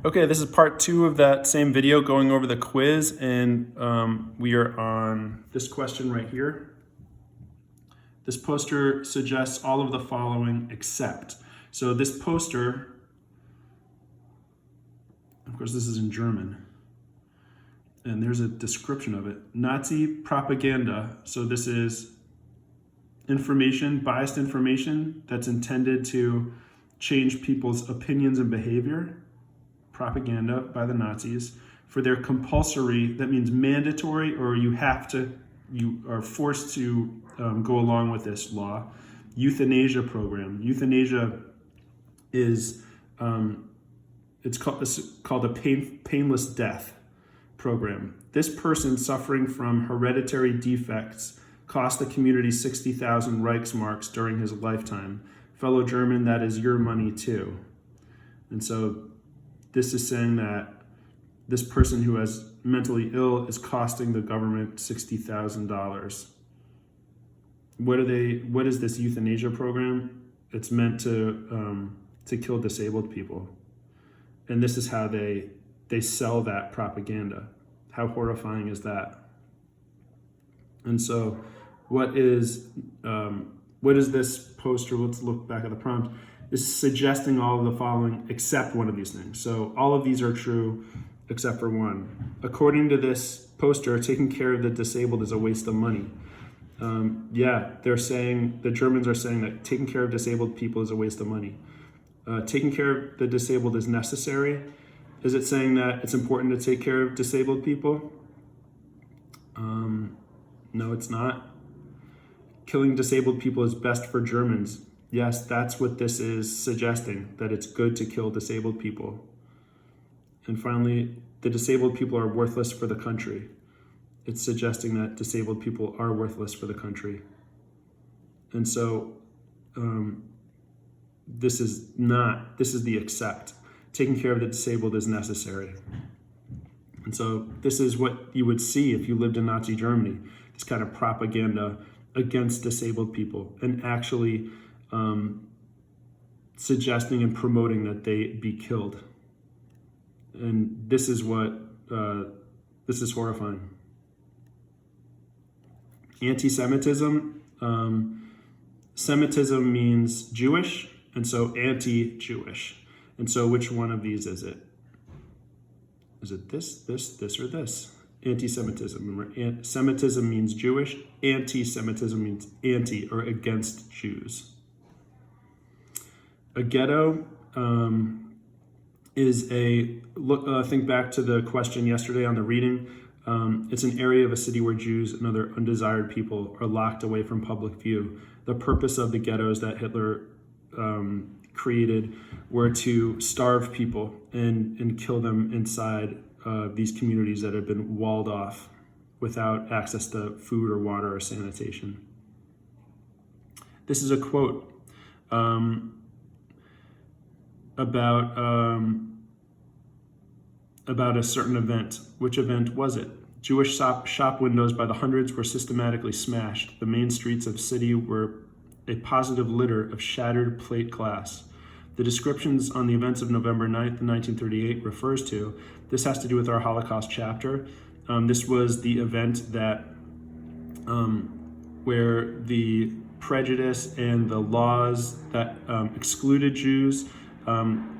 Okay, this is part 2 of that same video going over the quiz, and we are on this question right here. This poster suggests all of the following except. So this poster, of course this is in German, and there's a description of it. Nazi propaganda, so this is information, biased information that's intended to change people's opinions and behavior. Propaganda by the Nazis for their compulsory, that means mandatory, or you are forced to go along with this law, euthanasia program. Euthanasia is it's called a painless death program. This person suffering from hereditary defects cost the community 60,000 Reichsmarks during his lifetime. Fellow German, that is your money too. And so this is saying that this person who is mentally ill is costing the government $60,000. What is this euthanasia program? It's meant to kill disabled people. And this is how they sell that propaganda. How horrifying is that? And so what is this poster? Let's look back at the prompt. Is suggesting all of the following except one of these things. So all of these are true except for one. According to this poster, taking care of the disabled is a waste of money. They're saying, the Germans are saying that taking care of disabled people is a waste of money. Taking care of the disabled is necessary. Is it saying that it's important to take care of disabled people? No, it's not. Killing disabled people is best for Germans. Yes, that's what this is suggesting, that it's good to kill disabled people. And finally, the disabled people are worthless for the country. It's suggesting that disabled people are worthless for the country. And so this is the except. Taking care of the disabled is necessary. And so this is what you would see if you lived in Nazi Germany, this kind of propaganda against disabled people, and actually suggesting and promoting that they be killed. And this is horrifying. Anti-Semitism. Semitism means Jewish, and so anti-Jewish. And so which one of these is it? Is it this, or this? Anti-Semitism. Remember, Semitism means Jewish. Anti-Semitism means anti, or against Jews. A ghetto is think back to the question yesterday on the reading. It's an area of a city where Jews and other undesired people are locked away from public view. The purpose of the ghettos that Hitler created were to starve people and kill them inside these communities that have been walled off without access to food or water or sanitation. This is a quote about a certain event. Which event was it? Jewish shop windows by the hundreds were systematically smashed. The main streets of the city were a positive litter of shattered plate glass. The descriptions on the events of November 9th, 1938 refers to. This has to do with our Holocaust chapter. This was the event that where the prejudice and the laws that excluded Jews,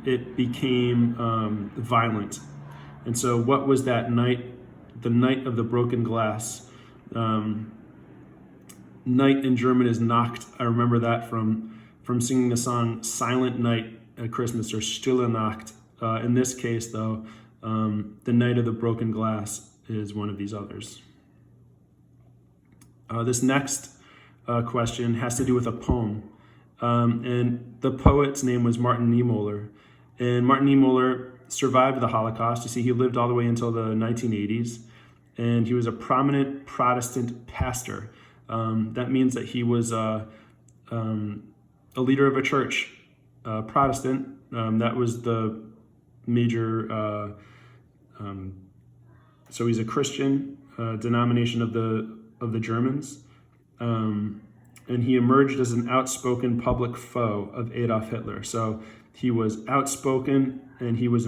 it became violent. And so what was that night? The night of the broken glass. Night in German is Nacht. I remember that from singing the song Silent Night at Christmas, or Stille Nacht. In this case, though, the night of the broken glass is one of these others. This next question has to do with a poem. And the poet's name was Martin Niemller. And Martin Niemller survived the Holocaust. You see, he lived all the way until the 1980s. And he was a prominent Protestant pastor. That means that he was a leader of a church, Protestant. That was the major. So he's a Christian denomination of the Germans, and he emerged as an outspoken public foe of Adolf Hitler. So he was outspoken and he was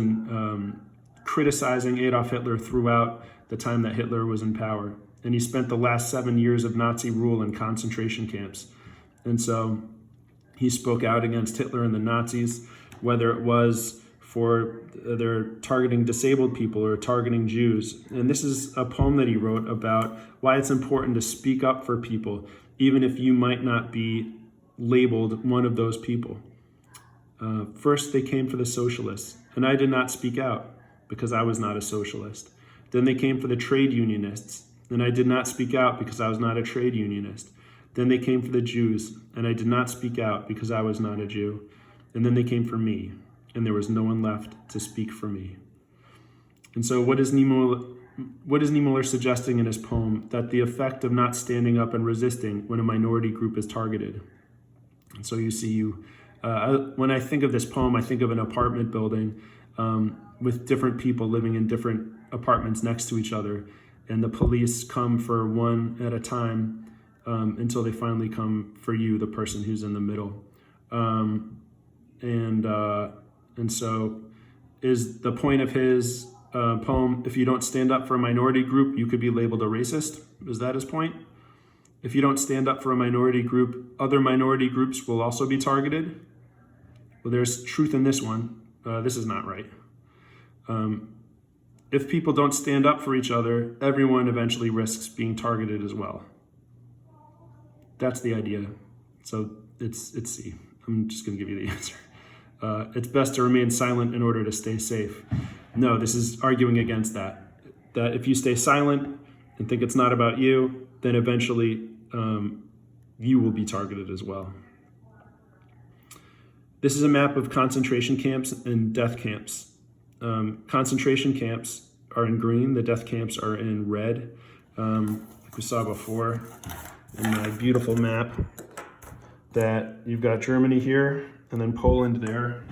criticizing Adolf Hitler throughout the time that Hitler was in power. And he spent the last 7 years of Nazi rule in concentration camps. And so he spoke out against Hitler and the Nazis, whether it was for their targeting disabled people or targeting Jews. And this is a poem that he wrote about why it's important to speak up for people, even if you might not be labeled one of those people. First, they came for the socialists, and I did not speak out because I was not a socialist. Then they came for the trade unionists, and I did not speak out because I was not a trade unionist. Then they came for the Jews, and I did not speak out because I was not a Jew. And then they came for me, and there was no one left to speak for me. And so what is Niemller suggesting in his poem? That the effect of not standing up and resisting when a minority group is targeted. And so you see, when I think of this poem, I think of an apartment building with different people living in different apartments next to each other. And the police come for one at a time until they finally come for you, the person who's in the middle. And so is the point of his poem, if you don't stand up for a minority group, you could be labeled a racist? Is that his point? If you don't stand up for a minority group, other minority groups will also be targeted? Well, there's truth in this one. This is not right. If people don't stand up for each other, everyone eventually risks being targeted as well. That's the idea. So it's C. I'm just going to give you the answer. It's best to remain silent in order to stay safe. No, this is arguing against that. That if you stay silent and think it's not about you, then eventually you will be targeted as well. This is a map of concentration camps and death camps. Concentration camps are in green, the death camps are in red, like we saw before in my beautiful map, that you've got Germany here and then Poland there,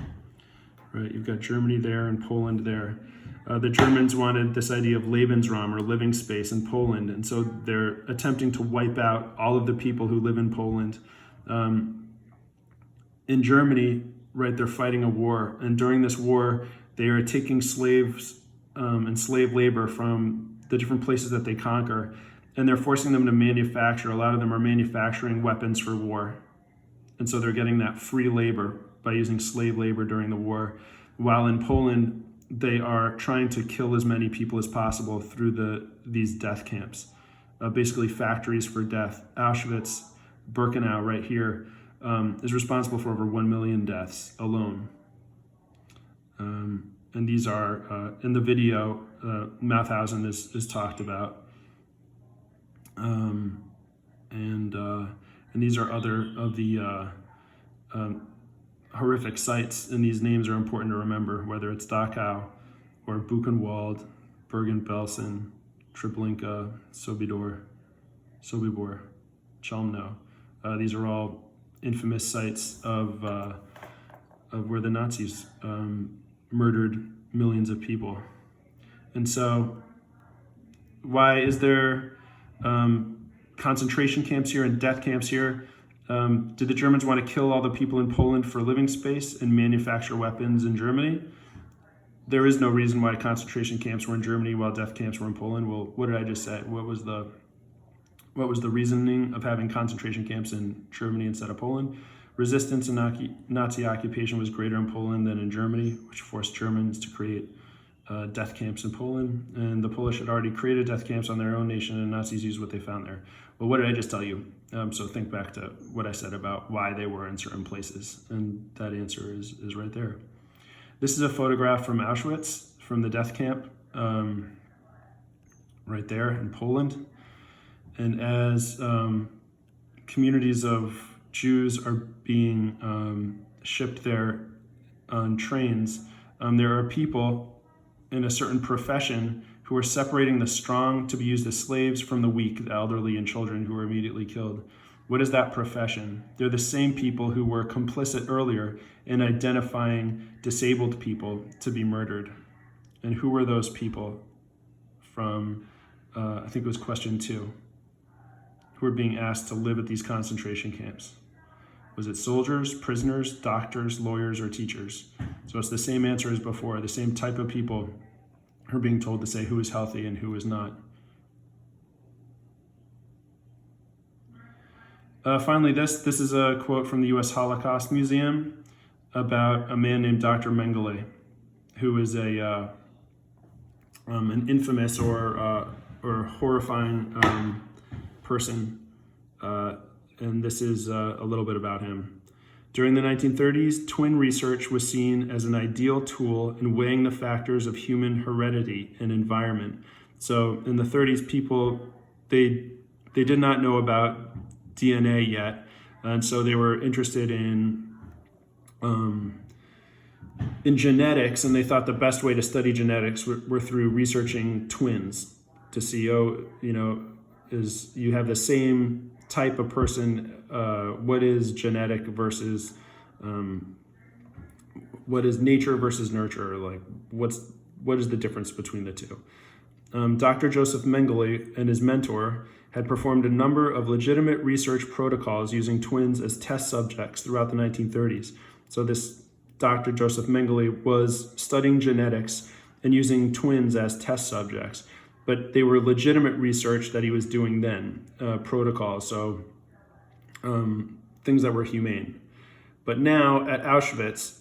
right? You've got Germany there and Poland there. The Germans wanted this idea of Lebensraum, or living space, in Poland, and so they're attempting to wipe out all of the people who live in Poland. In Germany, right, they're fighting a war, and during this war, they are taking slaves and slave labor from the different places that they conquer, and they're forcing them to manufacture. A lot of them are manufacturing weapons for war. And so they're getting that free labor by using slave labor during the war. While in Poland, they are trying to kill as many people as possible through these death camps, basically factories for death. Auschwitz, Birkenau right here is responsible for over 1 million deaths alone. And these are, in the video, Mauthausen is talked about. And these are other of the horrific sites, and these names are important to remember, whether it's Dachau or Buchenwald, Bergen-Belsen, Treblinka, Sobibor, Chelmno. These are all infamous sites of where the Nazis murdered millions of people. And so why is there concentration camps here and death camps here? Did the Germans want to kill all the people in Poland for living space and manufacture weapons in Germany? There is no reason why concentration camps were in Germany while death camps were in Poland. Well, what did I just say? What was the reasoning of having concentration camps in Germany instead of Poland? Resistance and Nazi occupation was greater in Poland than in Germany, which forced Germans to create death camps in Poland. And the Polish had already created death camps on their own nation, and Nazis used what they found there. Well, what did I just tell you? So think back to what I said about why they were in certain places, and that answer is right there. This is a photograph from Auschwitz, from the death camp, right there in Poland. And as communities of Jews are being shipped there on trains, there are people in a certain profession who are separating the strong to be used as slaves from the weak, the elderly, and children who are immediately killed. What is that profession? They're the same people who were complicit earlier in identifying disabled people to be murdered. And who were those people from, I think it was question 2, who were being asked to live at these concentration camps? Was it soldiers, prisoners, doctors, lawyers, or teachers? So it's the same answer as before. The same type of people are being told to say who is healthy and who is not. Finally, this is a quote from the U.S. Holocaust Museum about a man named Dr. Mengele, who is an infamous or horrifying person. And this is a little bit about him. During the 1930s, twin research was seen as an ideal tool in weighing the factors of human heredity and environment. So in the 30s, people, they did not know about DNA yet, and so they were interested in genetics, and they thought the best way to study genetics were through researching twins to see, is you have the same type of person, what is genetic versus what is nature versus nurture, like what is the difference between the two. Dr. Joseph Mengele and his mentor had performed a number of legitimate research protocols using twins as test subjects throughout the 1930s. So this Dr. Joseph Mengele was studying genetics and using twins as test subjects, but they were legitimate research that he was doing then, protocols, so things that were humane. But now at Auschwitz,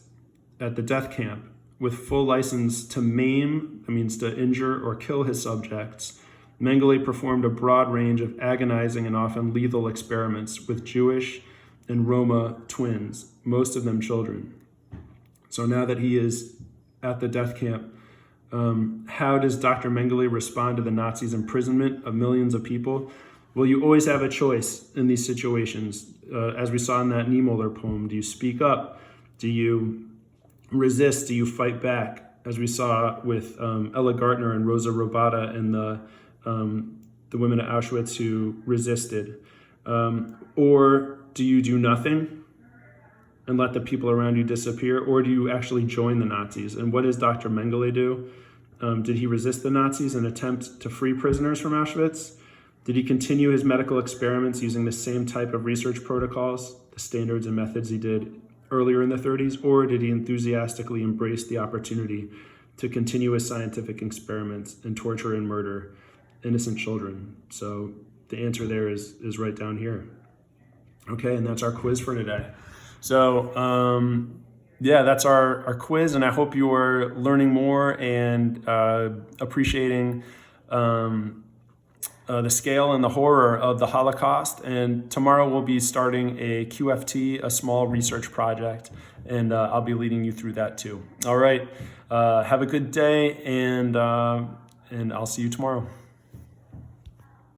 at the death camp, with full license to maim, that means to injure or kill his subjects, Mengele performed a broad range of agonizing and often lethal experiments with Jewish and Roma twins, most of them children. So now that he is at the death camp, how does Dr. Mengele respond to the Nazis' imprisonment of millions of people? Well, you always have a choice in these situations. As we saw in that Niemller poem, do you speak up? Do you resist? Do you fight back? As we saw with Ella Gartner and Rosa Robata and the women at Auschwitz who resisted. Or do you do nothing and let the people around you disappear? Or do you actually join the Nazis? And what does Dr. Mengele do? Did he resist the Nazis and attempt to free prisoners from Auschwitz? Did he continue his medical experiments using the same type of research protocols, the standards and methods he did earlier in the 30s? Or did he enthusiastically embrace the opportunity to continue his scientific experiments and torture and murder innocent children? So the answer there is right down here. Okay, and that's our quiz for today. So that's our quiz, and I hope you are learning more and appreciating the scale and the horror of the Holocaust. And tomorrow we'll be starting a QFT, a small research project, and I'll be leading you through that too. All right, have a good day, and I'll see you tomorrow.